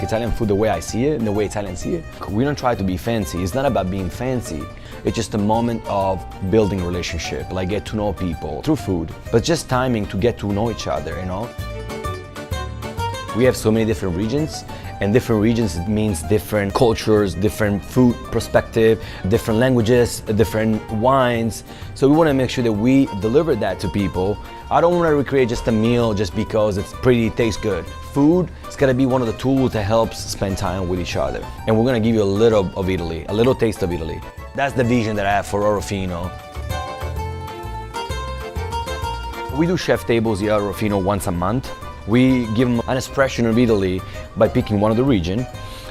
Italian food the way I see it and the way Italians see it. We don't try to be fancy. It's not about being fancy. It's just a moment of building a relationship, like get to know people through food, but just timing to get to know each other, you know? We have so many different regions, and different regions means different cultures, different food perspective, different languages, different wines. So we want to make sure that we deliver that to people. I don't want to recreate just a meal just because it's pretty, tastes good. Food is going to be one of the tools that helps spend time with each other. And we're going to give you a little of Italy, a little taste of Italy. That's the vision that I have for Orofino. We do chef tables here at Orofino once a month. We give them an expression of Italy by picking one of the region,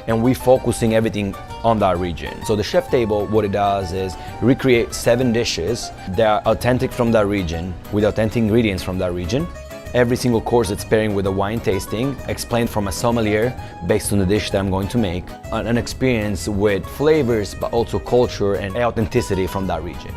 and we focusing everything on that region. So the chef table, what it does is recreate 7 dishes that are authentic from that region, with authentic ingredients from that region. Every single course it's pairing with a wine tasting, explained from a sommelier based on the dish that I'm going to make. An experience with flavors, but also culture and authenticity from that region.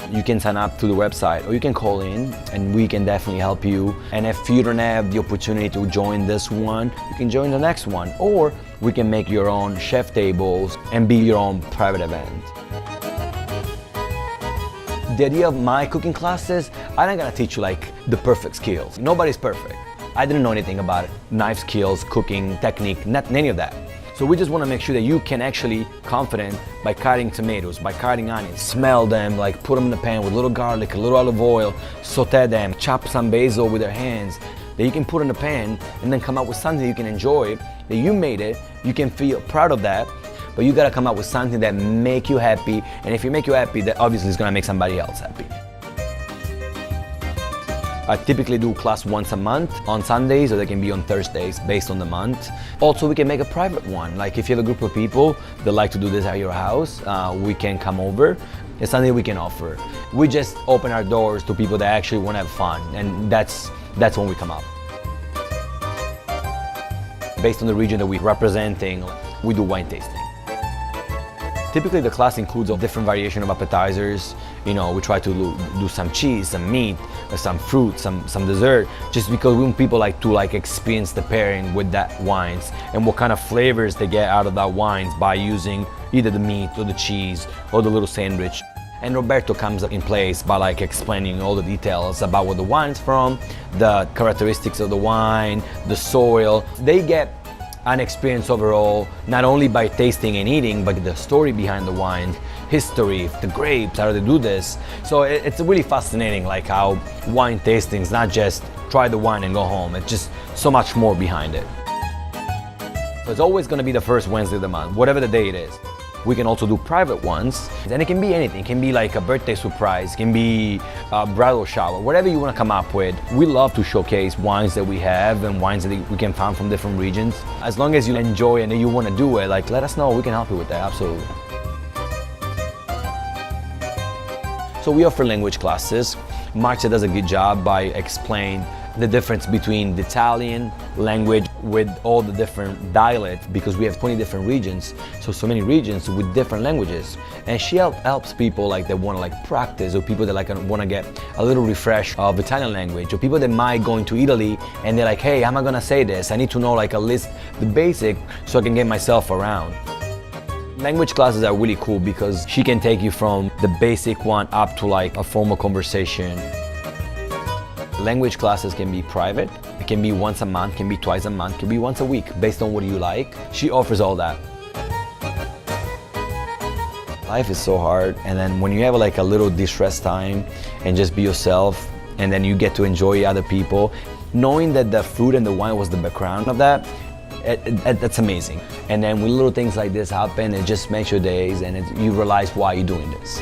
You can sign up to the website or you can call in and we can definitely help you. And if you don't have the opportunity to join this one, you can join the next one. Or we can make your own chef tables and be your own private event. The idea of my cooking classes, I'm not gonna teach you like the perfect skills. Nobody's perfect. I didn't know anything about knife skills, cooking, technique, not any of that. So we just want to make sure that you can actually confident by cutting tomatoes, by cutting onions, smell them, like put them in the pan with a little garlic, a little olive oil, saute them, chop some basil with your hands that you can put in the pan and then come out with something you can enjoy, that you made it, you can feel proud of that, but you gotta come out with something that make you happy, and if you make you happy, that obviously is gonna make somebody else happy. I typically do class once a month on Sundays, or they can be on Thursdays based on the month. Also, we can make a private one. Like if you have a group of people that like to do this at your house, we can come over. It's something we can offer. We just open our doors to people that actually want to have fun, and that's when we come up. Based on the region that we're representing, we do wine tasting. Typically the class includes a different variation of appetizers. You know, we try to do some cheese, some meat, some fruit, some dessert, just because we want people to experience the pairing with that wines and what kind of flavors they get out of that wines by using either the meat or the cheese or the little sandwich. And Roberto comes in place by explaining all the details about where the wine's from, the characteristics of the wine, the soil. They get an experience overall, not only by tasting and eating, but the story behind the wine, history, the grapes, how they do this. So it's really fascinating, how wine tasting is not just try the wine and go home. It's just so much more behind it. So it's always gonna be the first Wednesday of the month, whatever the day it is. We can also do private ones, and it can be anything. It can be like a birthday surprise, it can be a bridal shower, whatever you want to come up with. We love to showcase wines that we have and wines that we can find from different regions. As long as you enjoy and you want to do it, let us know, we can help you with that, absolutely. So we offer language classes. Marcia does a good job by explaining the difference between the Italian language with all the different dialects, because we have 20 different regions, so many regions with different languages. And she helps people that want to practice, or people that want to get a little refresh of Italian language, or people that might go into Italy and they're like, hey, how am I gonna say this? I need to know at least the basic so I can get myself around. Language classes are really cool because she can take you from the basic one up to a formal conversation. Language classes can be private, it can be once a month, can be twice a month, can be once a week, based on what you like. She offers all that. Life is so hard, and then when you have a little distress time and just be yourself, and then you get to enjoy other people, knowing that the food and the wine was the background of that, that's amazing. And then when little things like this happen, it just makes your days, and you realize why you're doing this.